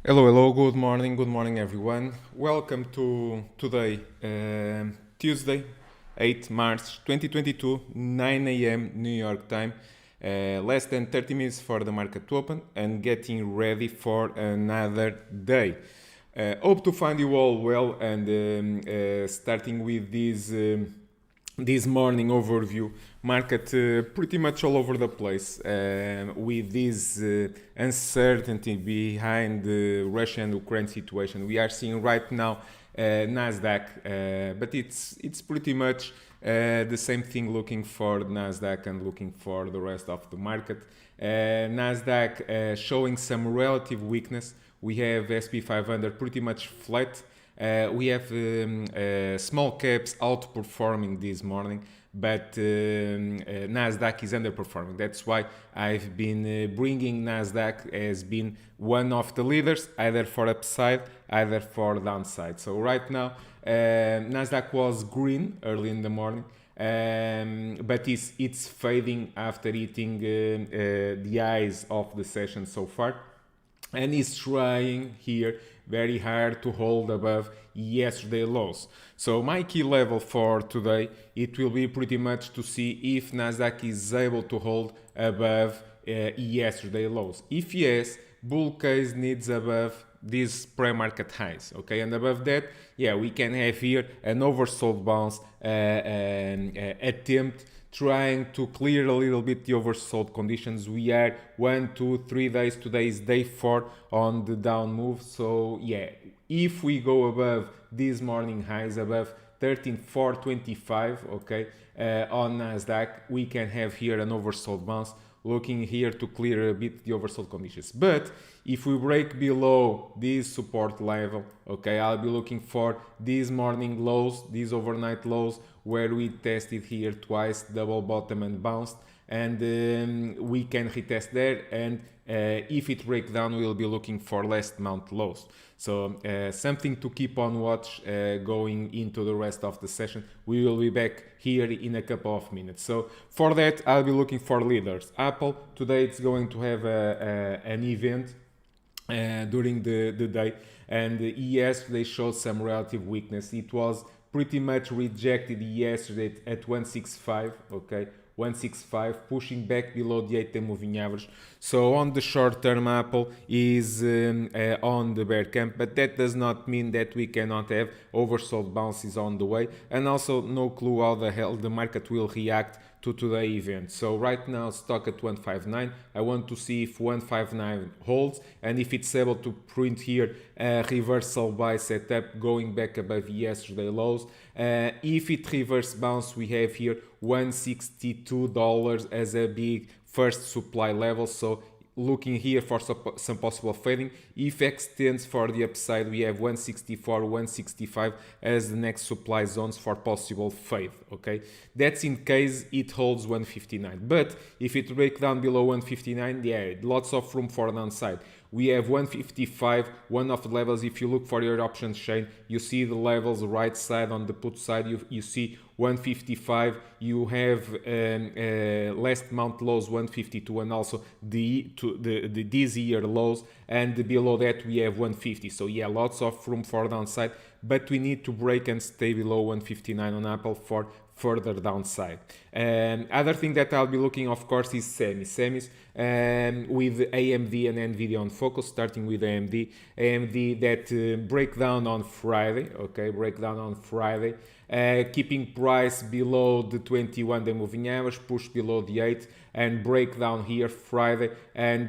Hello, good morning everyone. Welcome to today, Tuesday, 8 March 2022, 9 a.m. New York time. Less than 30 minutes for the market to open and getting ready for another day. Hope to find you all well and starting with this morning overview, market pretty much all over the place with this uncertainty behind the Russia and Ukraine situation. We are seeing right now Nasdaq, but it's pretty much the same thing looking for Nasdaq and looking for the rest of the market. Nasdaq showing some relative weakness. We have SP 500 pretty much flat. We have small caps outperforming this morning, but Nasdaq is underperforming. That's why I've been bringing Nasdaq as being one of the leaders, either for upside, either for downside. So right now, Nasdaq was green early in the morning. But it's fading after hitting the highs of the session so far, and is trying here very hard to hold above yesterday lows. So my key level for today, it will be pretty much to see if Nasdaq is able to hold above yesterday lows. If yes, bull case needs above these pre-market highs, okay, and above that, yeah, we can have here an oversold bounce attempt trying to clear a little bit the oversold conditions. We are 1, 2, 3 days. Today is day 4 on the down move. So yeah, if we go above these morning highs, above 13,425, okay, on Nasdaq, we can have here an oversold bounce, looking here to clear a bit the oversold conditions. But if we break below this support level, okay, I'll be looking for these morning lows, these overnight lows, where we tested here twice, double bottom and bounced, and we can retest there, and if it breaks down, we'll be looking for last month lows. So something to keep on watch going into the rest of the session. We will be back here in a couple of minutes. So for that, I'll be looking for leaders. Apple, today it's going to have an event during the day, and yesterday showed some relative weakness. It was pretty much rejected yesterday at 165, okay, 165, pushing back below the 8-day moving average. So on the short term, Apple is on the bear camp, but that does not mean that we cannot have oversold bounces on the way, and also no clue how the hell the market will react to today's event. So right now stock at 159. I want to see if 159 holds and if it's able to print here a reversal buy setup going back above yesterday lows. If it reverse bounce, we have here $162 as a big first supply level. So looking here for some possible fading. If extends for the upside, we have 164, 165 as the next supply zones for possible fade, okay? That's in case it holds 159. But if it breaks down below 159, yeah, lots of room for downside. We have 155, one of the levels. If you look for your options chain, you see the levels right side. On the put side, you see 155. You have last month lows 152, and also this year lows, and below that we have 150. So yeah, lots of room for downside, but we need to break and stay below 159 on Apple for further downside. Other thing that I'll be looking, of course, is semis with AMD and NVDA on focus, starting with AMD that breakdown on Friday, okay, breakdown on Friday, keeping price below the 21-day moving average, push below the 8, and breakdown here Friday and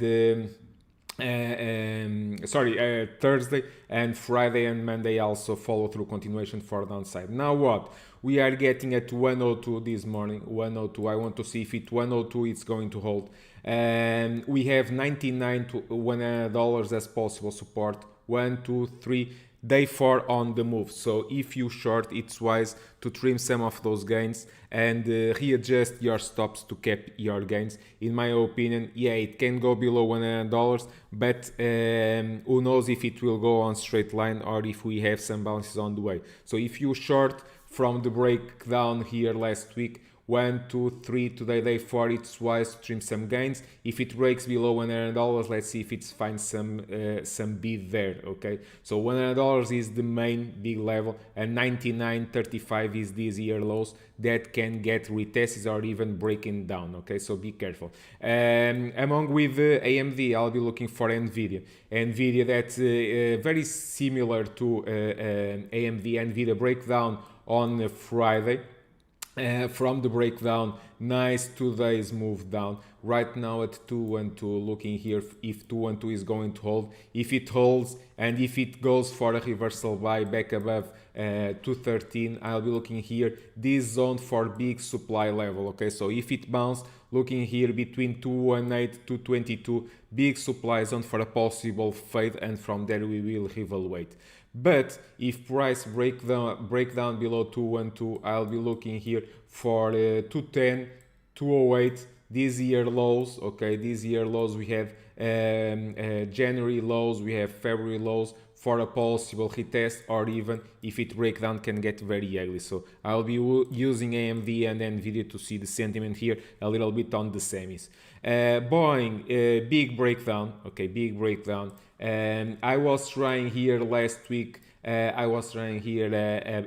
Thursday, and Friday and Monday also follow through continuation for downside. Now what? We are getting at 102 this morning, 102. I want to see if it 102 it's going to hold. We have 99 to $1 as possible support. 1, 2, 3. Day 4 on the move. So if you short, it's wise to trim some of those gains and readjust your stops to cap your gains. In my opinion, yeah, it can go below $100, but who knows if it will go on straight line or if we have some bounces on the way. So if you short from the breakdown here last week, 1, 2, 3, today day 4, it's wise to trim some gains. If it breaks below $100, let's see if it finds some bid there, okay? So $100 is the main big level, and 99.35 is these year lows that can get retests or even breaking down, okay? So be careful. Among with AMD, I'll be looking for NVDA that's very similar to AMD. NVDA breakdown on Friday. From the breakdown, nice 2 days move down. Right now at 212, looking here if 212 is going to hold. If it holds and if it goes for a reversal buy back above 213, I'll be looking here this zone for big supply level. Okay, so if it bounced, looking here between 218 to 222, big supply zone for a possible fade, and from there we will reevaluate. But if price break down below 212, I'll be looking here for 210, 208, these year lows. Okay, these year lows we have January lows, we have February lows for a possible retest, or even if it break down can get very ugly. So I'll be using AMD and NVIDIA to see the sentiment here a little bit on the semis. Boeing, big breakdown. Okay, big breakdown. I was trying here last week, I was trying here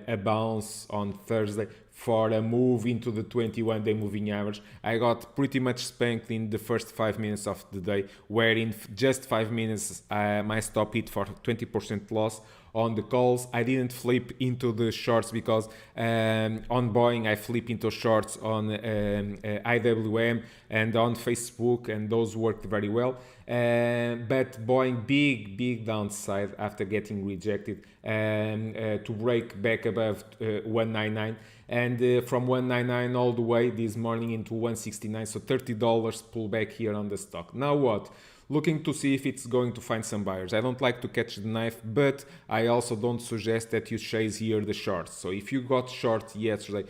a bounce on Thursday for a move into the 21-day moving average. I got pretty much spanked in the first 5 minutes of the day, where in just 5 minutes my stop hit for 20% loss on the calls. I didn't flip into the shorts because on Boeing I flip into shorts on IWM and on Facebook, and those worked very well. But Boeing big downside after getting rejected to break back above 199, and from 199 all the way this morning into 169, so $30 pullback here on the stock. Now what? Looking to see if it's going to find some buyers. I don't like to catch the knife, but I also don't suggest that you chase here the shorts. So if you got short yesterday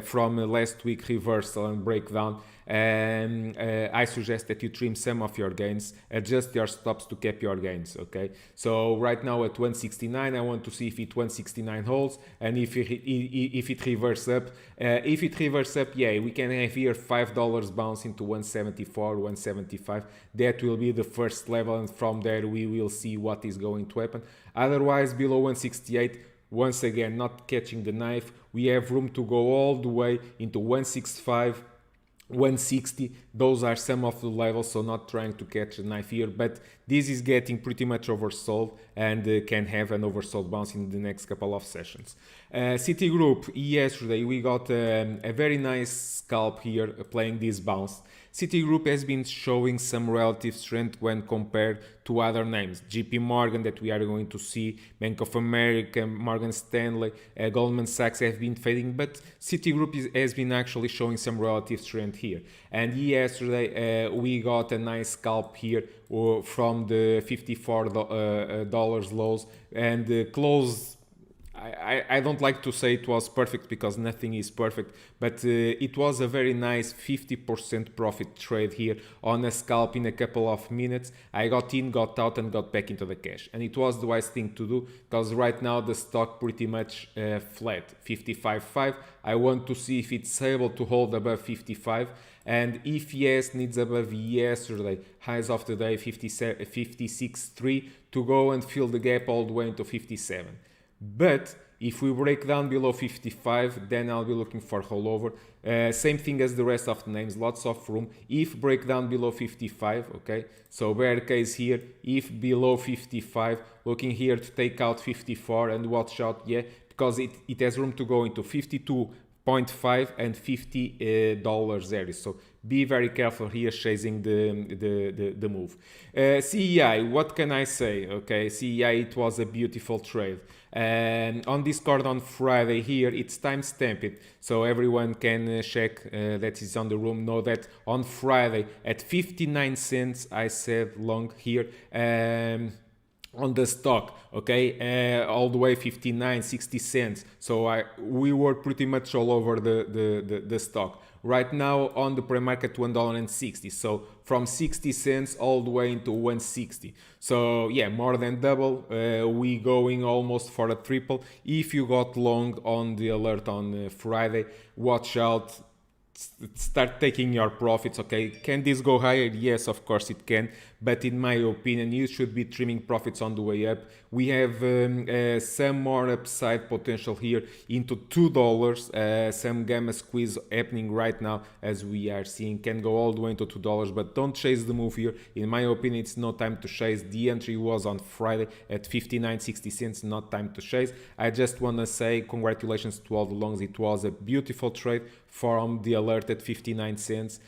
from last week reversal and breakdown, I suggest that you trim some of your gains, adjust your stops to cap your gains. Okay, so right now at 169, I want to see if it 169 holds, and if it reverses up. If it reverses up, yeah, we can have here $5 bounce into 174, 175. That will be the first level, and from there we will see what is going to happen. Otherwise, below 168, once again, not catching the knife. We have room to go all the way into 165, 160. Those are some of the levels, so not trying to catch a knife here, but this is getting pretty much oversold and can have an oversold bounce in the next couple of sessions. Citigroup, yesterday we got a very nice scalp here playing this bounce. Citigroup has been showing some relative strength when compared to other names. JP Morgan, that we are going to see, Bank of America, Morgan Stanley, Goldman Sachs have been fading, but Citigroup has been actually showing some relative strength here. And yesterday we got a nice scalp here from the $54 lows and closed. I don't like to say it was perfect because nothing is perfect, but it was a very nice 50% profit trade here on a scalp in a couple of minutes. I got in, got out, and got back into the cash, and it was the wise thing to do because right now the stock pretty much flat, 55.5. I want to see if it's able to hold above 55, and if yes, needs above yesterday highs of the day 56.3 to go and fill the gap all the way into 57. But if we break down below 55, then I'll be looking for rollover. Same thing as the rest of the names, lots of room. If break down below 55, okay, so bear case here, if below 55, looking here to take out 54 and watch out, yeah, because it has room to go into 52.5 and $50 area. So be very careful here chasing the move. CEI, what can I say? Okay, CEI, it was a beautiful trade. And on Discord on Friday here, it's time stamped, so everyone can check that is on the room, know that on Friday at 59 cents I said long here on the stock, okay, all the way 59, 60 cents. So we were pretty much all over the stock. Right now on the pre-market $1.60, so from 60 cents all the way into 160. So yeah, more than double. We going almost for a triple. If you got long on the alert on Friday, watch out. start taking your profits. Okay, can this go higher? Yes, of course it can, but in my opinion you should be trimming profits on the way up. We have some more upside potential here into $2. Some gamma squeeze happening right now, as we are seeing, can go all the way into $2, but don't chase the move here. In my opinion, it's no time to chase. The entry was on Friday at 59.60 cents, not time to chase. I just want to say congratulations to all the longs. It was a beautiful trade from the alert at 59 cents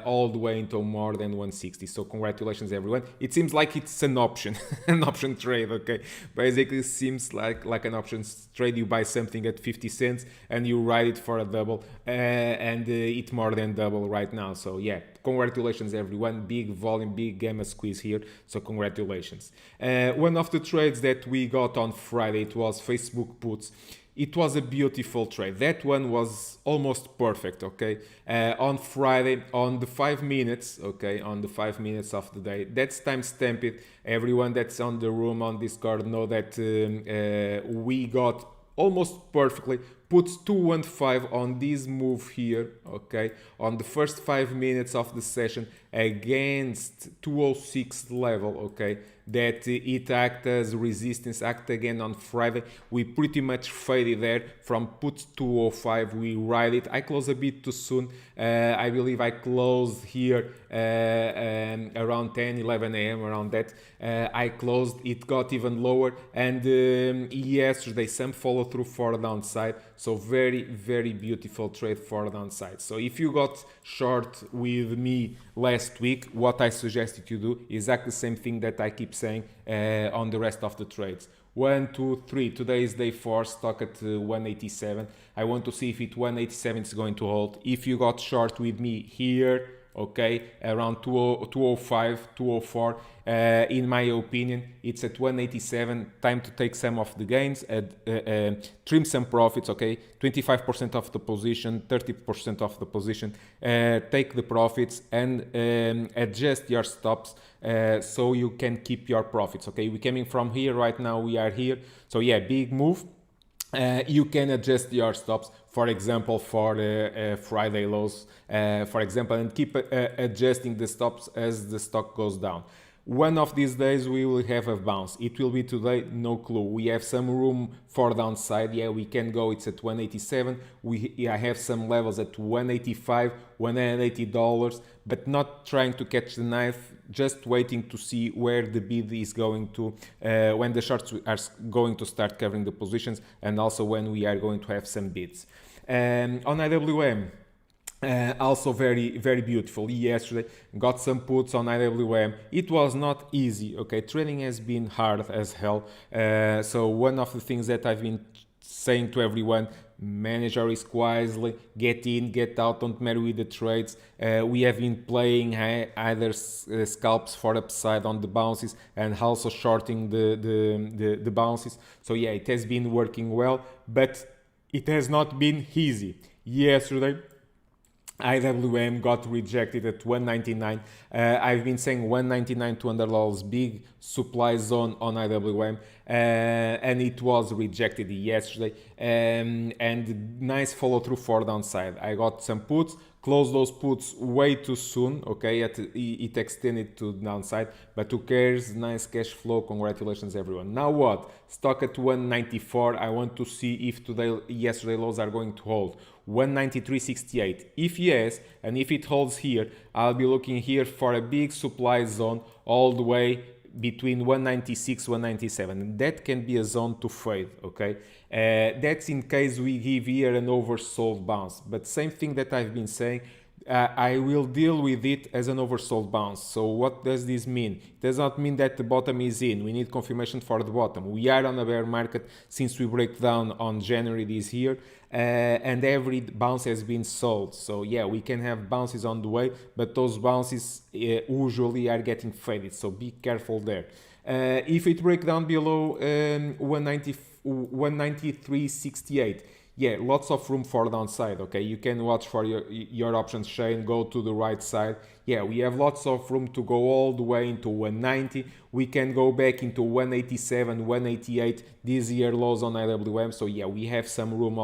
all the way into more than 160. So congratulations everyone. It seems like it's an option, an option trade. Okay, basically it seems like an option trade. You buy something at 50 cents and you ride it for a double, and it more than double right now. So yeah, congratulations everyone. Big volume, big gamma squeeze here, so congratulations. One of the trades that we got on Friday, it was Facebook puts. It was a beautiful trade. That one was almost perfect. Okay, on Friday, on the 5 minutes, okay, on the 5 minutes of the day, that's time stamped. Everyone that's on the room on Discord know that we got almost perfectly puts 215 on this move here, okay, on the first 5 minutes of the session against 206 level, okay, that it act as resistance, act again on Friday. We pretty much faded there from put 205. We ride it. I closed a bit too soon. I believe I closed here around 10 11 a.m. around that. I closed, it got even lower, and yesterday some follow through for downside. So very, very beautiful trade for downside. So if you got short with me last week, what I suggest you to do is exactly the same thing that I keep saying on the rest of the trades. 1, 2, 3. Today is day 4, stock at 187. I want to see if it 187 is going to hold. If you got short with me here, okay, around 205, 204, in my opinion, it's at 187. Time to take some of the gains, trim some profits, okay, 25% of the position, 30% of the position, take the profits and adjust your stops so you can keep your profits, okay. We're coming from here right now, we are here, so yeah, big move. You can adjust your stops, for example, for Friday lows, for example, and keep adjusting the stops as the stock goes down. One of these days we will have a bounce. It will be today, no clue. We have some room for downside. Yeah, we can go. It's at 187. I have some levels at 185, $180, but not trying to catch the knife. Just waiting to see where the bid is going to, when the shorts are going to start covering the positions, and also when we are going to have some bids. On IWM. Also very, very beautiful. Yesterday got some puts on IWM. It was not easy, okay. Trading has been hard as hell. So one of the things that I've been saying to everyone, manage your risk wisely, get in, get out, don't marry with the trades. We have been playing either scalps for upside on the bounces and also shorting the bounces. So yeah, it has been working well, but it has not been easy. Yesterday IWM got rejected at 199. I've been saying 199 $200 big supply zone on IWM, and it was rejected yesterday. And nice follow through for downside. I got some puts, closed those puts way too soon. Okay, it extended to downside, but who cares? Nice cash flow. Congratulations, everyone. Now what? Stock at 194. I want to see if yesterday lows are going to hold. 193.68. If yes, and if it holds here, I'll be looking here for a big supply zone all the way between 196 197, and that can be a zone to fade, okay. That's in case we give here an oversold bounce, but same thing that I've been saying, I will deal with it as an oversold bounce. So what does this mean? It does not mean that the bottom is in. We need confirmation for the bottom. We are on a bear market since we break down on January this year, and every bounce has been sold. So yeah, we can have bounces on the way, but those bounces usually are getting faded. So be careful there. If it breaks down below 193.68, yeah, lots of room for downside, okay. You can watch for your options chain, go to the right side. Yeah, we have lots of room to go all the way into 190. We can go back into 187, 188, these year lows on IWM. So yeah, we have some room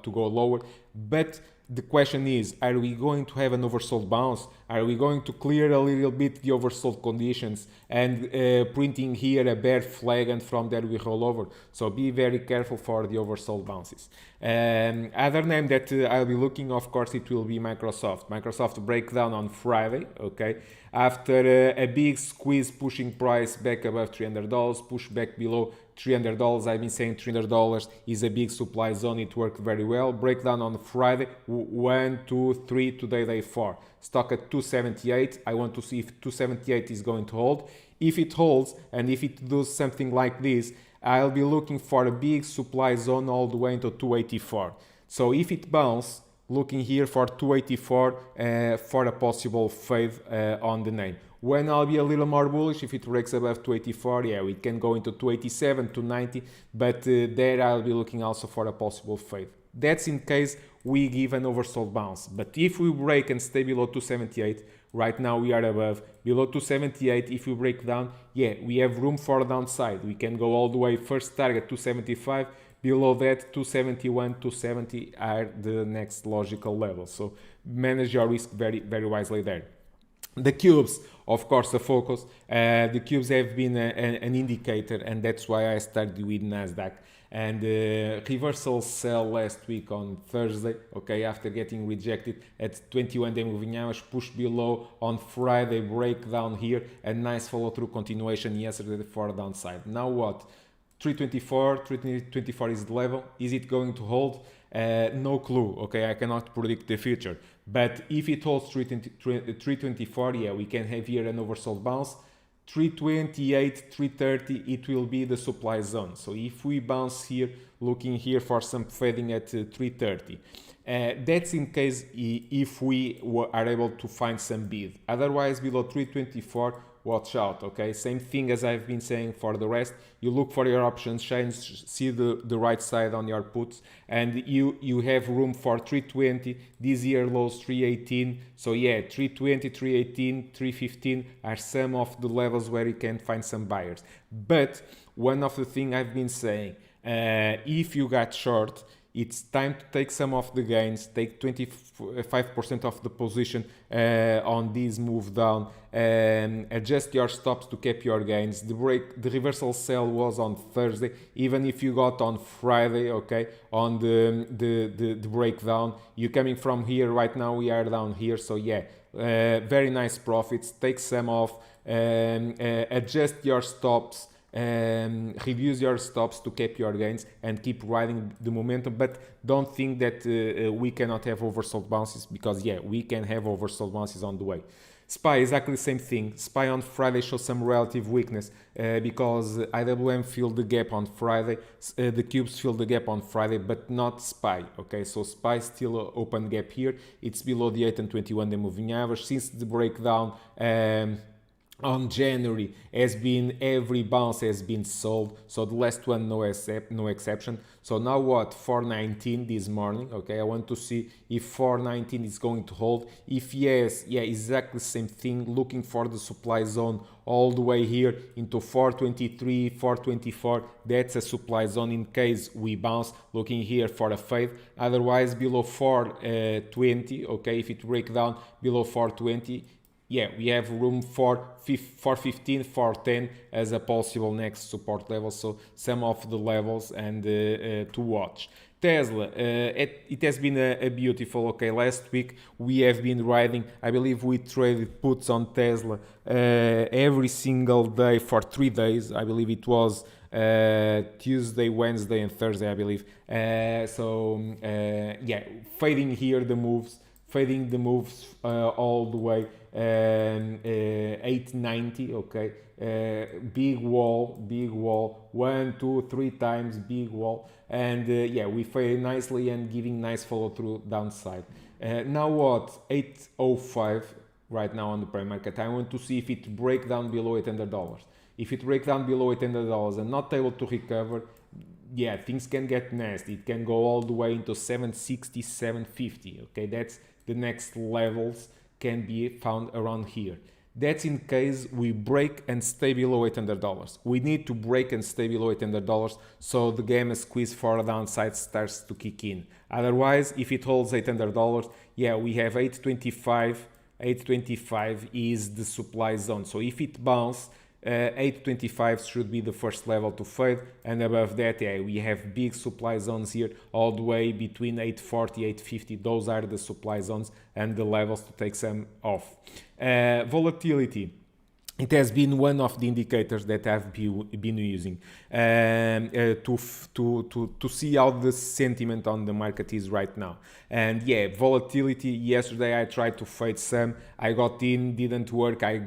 to go lower, but The question is, are we going to have an oversold bounce? Are we going to clear a little bit the oversold conditions and printing here a bear flag, and from there we roll over? So be very careful for the oversold bounces. Other name that I'll be looking, of course, it will be Microsoft. Microsoft breakdown on Friday, okay? After a big squeeze pushing price back above $300, push back below $300. I've been saying $300 is a big supply zone. It worked very well. Breakdown on Friday, 1, 2, 3, today day 4. Stock at 278. I want to see if 278 is going to hold. If it holds, and if it does something like this, I'll be looking for a big supply zone all the way into 284. So if it bounces, looking here for 284 for a possible fade on the name. When I'll be a little more bullish, if it breaks above 284, yeah, we can go into 287, 290, but there I'll be looking also for a possible fade. That's in case we give an oversold bounce. But if we break and stay below 278, right now we are above, below 278, if we break down, yeah, we have room for downside. We can go all the way, first target 275, below that 271, 270 are the next logical level. So manage your risk very, very wisely there. The cubes, of course, the focus. The cubes have been an indicator, and that's why I started with Nasdaq. And reversal sell last week on Thursday, okay, after getting rejected at 21-day moving average, push below on Friday, breakdown here, and nice follow through continuation yesterday for downside. Now what? 324 is the level. Is it going to hold? No clue. Okay, I cannot predict the future. But if it holds 324, yeah, we can have here an oversold bounce. 328, 330, it will be the supply zone. So if we bounce here, looking here for some fading at 330. That's in case if we are able to find some bid. Otherwise, below 324, watch out, okay? Same thing as I've been saying for the rest. You look for your options chains, see the right side on your puts, and you have room for 320. This year lows 318. So yeah, 320, 318, 315 are some of the levels where you can find some buyers. But one of the things I've been saying, if you got short, it's time to take some of the gains, take 25% of the position on this move down, adjust your stops to cap your gains. The reversal sell was on Thursday, even if you got on Friday, okay, on the breakdown. You coming from here, right now we are down here, so yeah, very nice profits, take some off, adjust your stops, reduce your stops to cap your gains and keep riding the momentum, but don't think that we cannot have oversold bounces, because yeah, we can have oversold bounces on the way. SPY, exactly the same thing. SPY on Friday shows some relative weakness because IWM filled the gap on Friday, the cubes filled the gap on Friday, but not SPY. Okay, so SPY still an open gap here. It's below the 8 and 21-day moving average. Since the breakdown on January has been, every bounce has been sold, so the last one no exception. So now what? 419 this morning. Okay, I want to see if 419 is going to hold. If yes, yeah, exactly the same thing, looking for the supply zone all the way here into 423, 424. That's a supply zone in case we bounce, looking here for a fade. Otherwise below 420, okay, if it break down below 420, yeah, we have room for 415, 410 as a possible next support level. So some of the levels and to watch. Tesla, it has been a beautiful, okay, last week we have been riding, I believe we traded puts on Tesla every single day for 3 days. I believe it was Tuesday, Wednesday and Thursday, I believe. Yeah, fading here the moves, fading the moves all the way, 890, okay, big wall, 1, 2, 3 times big wall, and yeah, we fade nicely and giving nice follow through downside. Now what? 805 right now on the PreMarket. I want to see if it break down below $800. If it break down below $800 and not able to recover, yeah, things can get nasty. It can go all the way into 760, 750. Okay, that's the next levels can be found around here. That's in case we break and stay below $800. We need to break and stay below $800 so the gamma squeeze for downside starts to kick in. Otherwise, if it holds $800, yeah, we have 825. 825 is the supply zone. So if it bounces, 825 should be the first level to fade, and above that, yeah, we have big supply zones here all the way between 840, 850. Those are the supply zones and the levels to take some off. Volatility. It has been one of the indicators that I've been using to see how the sentiment on the market is right now. And yeah, volatility, yesterday I tried to fade some. I got in, didn't work. I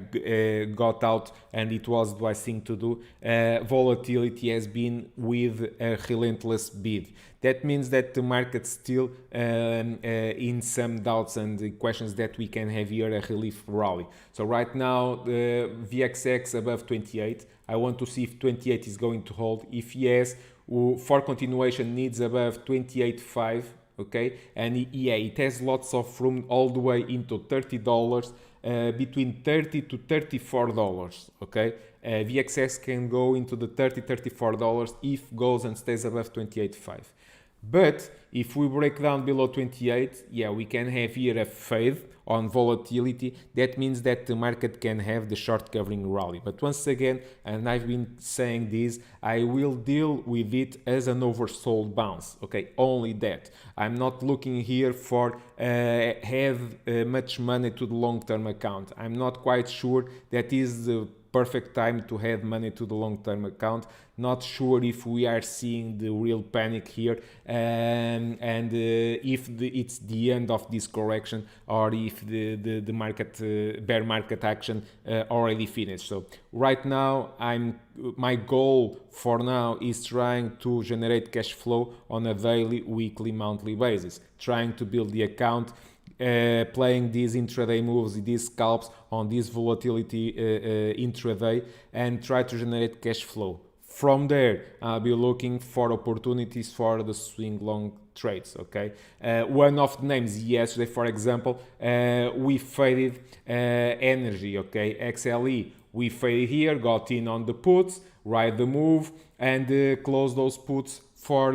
got out, and it was the wise thing to do. Volatility has been with a relentless bid. That means that the market still in some doubts and questions that we can have here a relief rally. So right now the VXX above 28. I want to see if 28 is going to hold. If yes, for continuation needs above 28.5. Okay, and yeah, it has lots of room all the way into $30, between $30 to $34. Okay, VXX can go into the $34 if goes and stays above 28.5. But if we break down below 28, yeah, we can have here a fade on volatility. That means that the market can have the short covering rally. But once again, and I've been saying this, I will deal with it as an oversold bounce. Okay, only that. I'm not looking here for have much money to the long-term account. I'm not quite sure that is the perfect time to add money to the long-term account. Not sure if we are seeing the real panic here, and if it's the end of this correction, or if the market bear market action already finished. So right now, my goal for now is trying to generate cash flow on a daily, weekly, monthly basis, trying to build the account. Playing these intraday moves, these scalps on this volatility intraday, and try to generate cash flow. From there, I'll be looking for opportunities for the swing long trades. Okay, one of the names yesterday, for example, we faded energy. Okay, XLE. We faded here, got in on the puts, ride the move, and close those puts for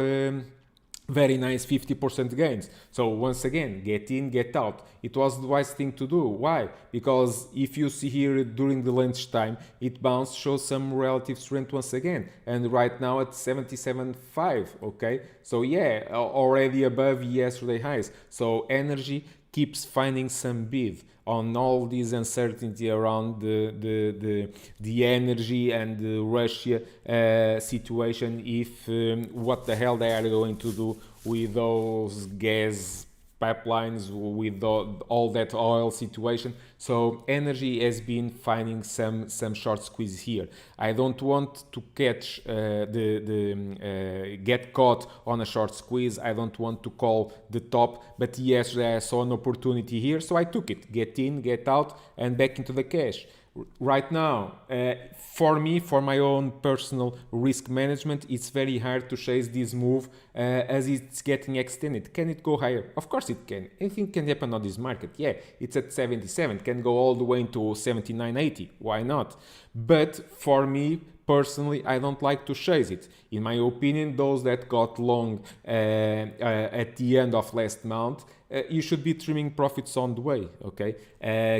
very nice 50% gains. So once again, get in, get out. It was the wise thing to do. Why? Because if you see here during the lunchtime, it bounced, shows some relative strength once again. And right now at 77.5, okay? So yeah, already above yesterday highs. So energy keeps finding some bid on all this uncertainty around the energy and the Russia situation, if what the hell they are going to do with those gas pipelines, with all that oil situation. So energy has been finding some short squeeze here. I don't want to catch get caught on a short squeeze. I don't want to call the top, but yesterday I saw an opportunity here, so I took it. Get in, get out, and back into the cash. Right now, for me, for my own personal risk management, it's very hard to chase this move as it's getting extended. Can it go higher? Of course it can. Anything can happen on this market. Yeah, it's at 77, can go all the way into 79.80. Why not? But for me, personally, I don't like to chase it. In my opinion, those that got long at the end of last month, you should be trimming profits on the way, okay?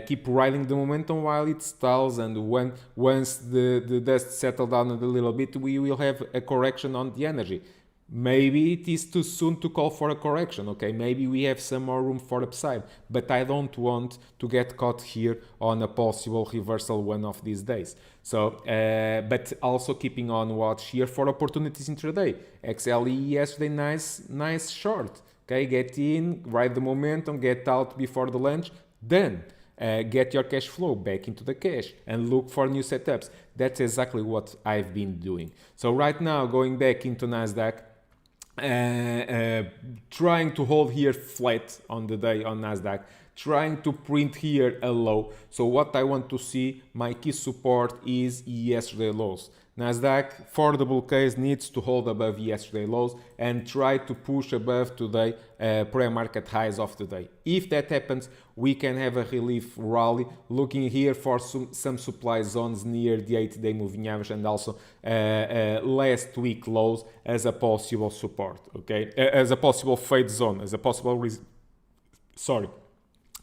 Keep riding the momentum while it stalls, and once the dust settles down a little bit, we will have a correction on the energy. Maybe it is too soon to call for a correction, okay? Maybe we have some more room for upside, but I don't want to get caught here on a possible reversal one of these days. So, but also keeping on watch here for opportunities intraday. XLE yesterday, nice short. Okay, get in, ride the momentum, get out before the lunch, then get your cash flow back into the cash and look for new setups. That's exactly what I've been doing. So right now, going back into NASDAQ, trying to hold here flat on the day on NASDAQ, trying to print here a low. So what I want to see, my key support is yesterday lows. Nasdaq for the bull case needs to hold above yesterday lows and try to push above today pre-market highs of the day. If that happens, we can have a relief rally, looking here for some supply zones near the 8-day moving average and also last week lows as a possible support, okay, as a possible fade zone, as a possible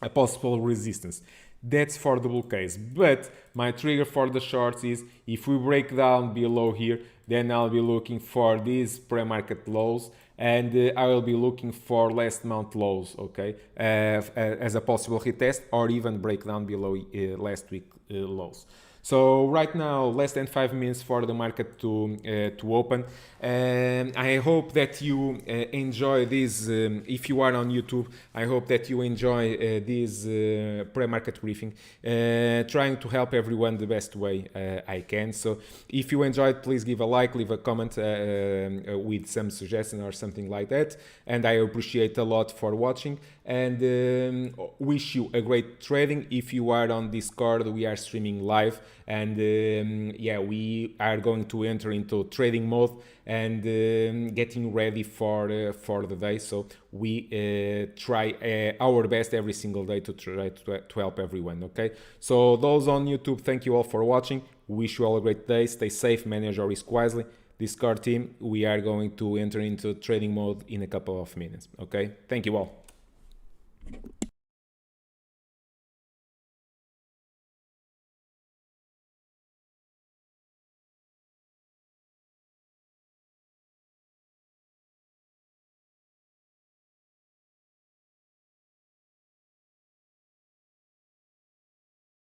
a possible resistance. That's for the bull case. But my trigger for the shorts is if we break down below here, then I'll be looking for these pre-market lows and I will be looking for last month lows, okay, as a possible retest or even break down below last week lows. So right now, less than 5 minutes for the market to open. I hope that you enjoy this. If you are on YouTube, I hope that you enjoy this pre-market briefing, trying to help everyone the best way I can. So if you enjoyed, please give a like, leave a comment with some suggestion or something like that. And I appreciate a lot for watching and wish you a great trading. If you are on Discord, we are streaming live and yeah, we are going to enter into trading mode and getting ready for the day. So we try our best every single day to try to help everyone, okay? So those on YouTube, thank you all for watching. Wish you all a great day. Stay safe, manage your risk wisely. Discord team, we are going to enter into trading mode in a couple of minutes, okay? Thank you all.